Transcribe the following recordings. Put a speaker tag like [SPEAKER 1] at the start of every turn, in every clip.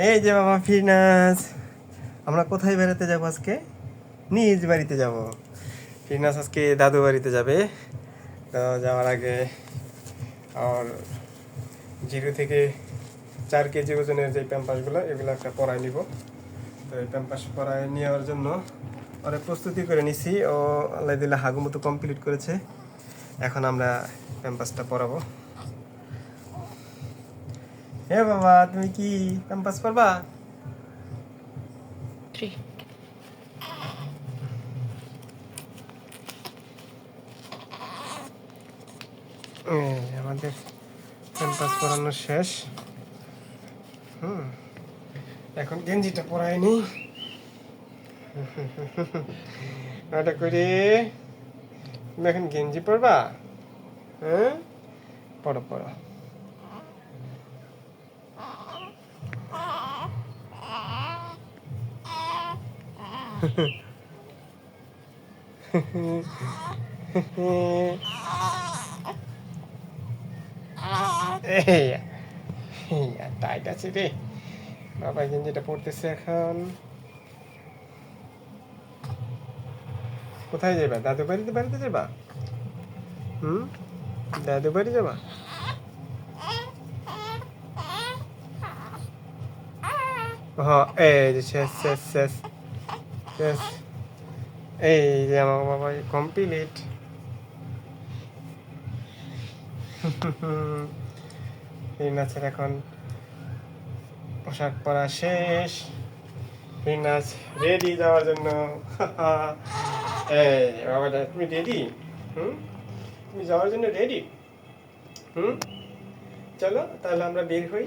[SPEAKER 1] এই যে বাবা ফিরনাস, আমরা কোথায় বেড়াতে যাবো আজকে? নিজ বাড়িতে যাব। ফিরনাস আজকে দাদু বাড়িতে যাবে। তো যাওয়ার আগে আর 0 থেকে 4 কেজি ওজনের যে প্যাম্পাসগুলো এগুলো একটা পরাই নিব। তো এই প্যাম্পাস পরাই নেওয়ার জন্য অনেক প্রস্তুতি করে নিছি। ও আল্লাহ দিল্লা হাগু মতো কমপ্লিট করেছে। এখন আমরা প্যাম্পাসটা পরাবো। হে বাবা, তুমি কি প্যাম্পাস পরবা? আমাদের প্যাম্পাস পরানো শেষ। এখন গেঞ্জিটা পরাইনি। ওটা করে তুমি এখন গেঞ্জি পরবা? হ্যাঁ, পড়ো পড়ো। টাইট আছে রে বাবা, গেঞ্জিটা পড়তেছে এখন। কোথায় যাবা? দাদু বাড়িতে বাড়িতে যাবা? দাদু বাড়ি যাবা? হ্যাঁ, এই যে শেষ শেষ শেষ শেষ। এই যে আমার বাবা কমপ্লিট। ফিরনাসের এখন পোশাক পরা শেষ। ফিরনাস রেডি যাওয়ার জন্য। এই বাবাটা, তুমি রেডি? তুমি যাওয়ার জন্য রেডি? চলো তাহলে আমরা বের হই।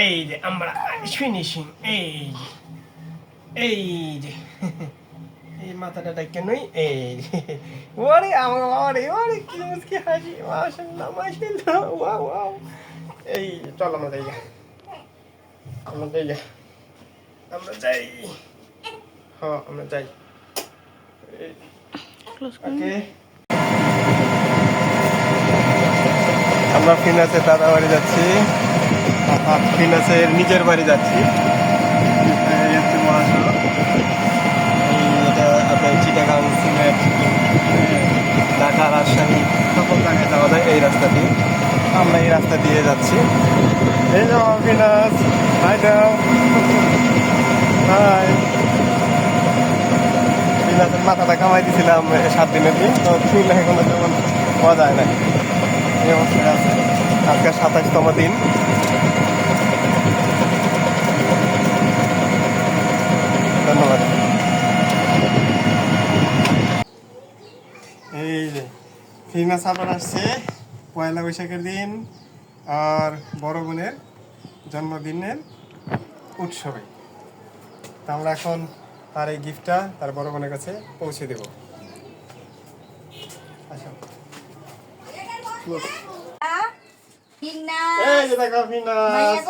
[SPEAKER 1] এই যে আমরা ফিনিশিং। এই যে এই যে এই মাথাটা ডাক্কে নই। এই যে ওরে আমার বাবারে, ওরে কি মুচকি হাসি, মাশাআল্লাহ মাশাআল্লাহ, ওয়াও ওয়াও। এই চল আমরা যাই, আমরা যাই, আমরা যাই। হ্যাঁ আমরা যাই। ওকে, আমরা ফিনাসের দাদা বাড়ি যাচ্ছি, ফিনাসের নিজের বাড়ি যাচ্ছি। এটা আপনার চিটাগাং, সিলেট, ঢাকা, রাজশাহী সকল জায়গায় যাওয়া যায় এই রাস্তা দিয়ে। আমরা এই রাস্তা দিয়ে যাচ্ছি। এই যে ফিনাস, হাই দাও, হাই। ফিনাসের মাথাটা কামাই দিয়েছিলাম 7 দিনের দিন, তো চুল এখনো তেমন পাওয়া যায় না। এই অবস্থায় আছে। আজকে 27তম দিন। ধন্যবাদ। এই যে ফিরনাস আবার আসছে 1 বৈশাখের দিন আর বড় বোনের জন্মদিনের উৎসবে। তা আমরা এখন তার এই গিফটটা তার বড় বোনের কাছে পৌঁছে দেব। আচ্ছা, এই যে দেখো ফিরনাস,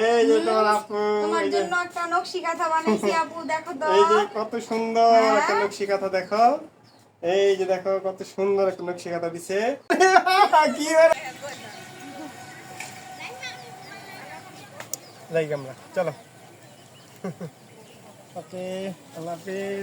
[SPEAKER 1] এই যে তোমার আপু,
[SPEAKER 2] তোমার জন্য একটা নকশি কাঁথা বানাইছি আপু, দেখো তো।
[SPEAKER 1] এই যে কত সুন্দর একটা নকশি কাঁথা, দেখো। এই যে দেখো কত সুন্দর একটা নকশি কাঁথা দিছে। কি লাইক আমরা চলো। ওকে, আল্লাহ হাফেজ।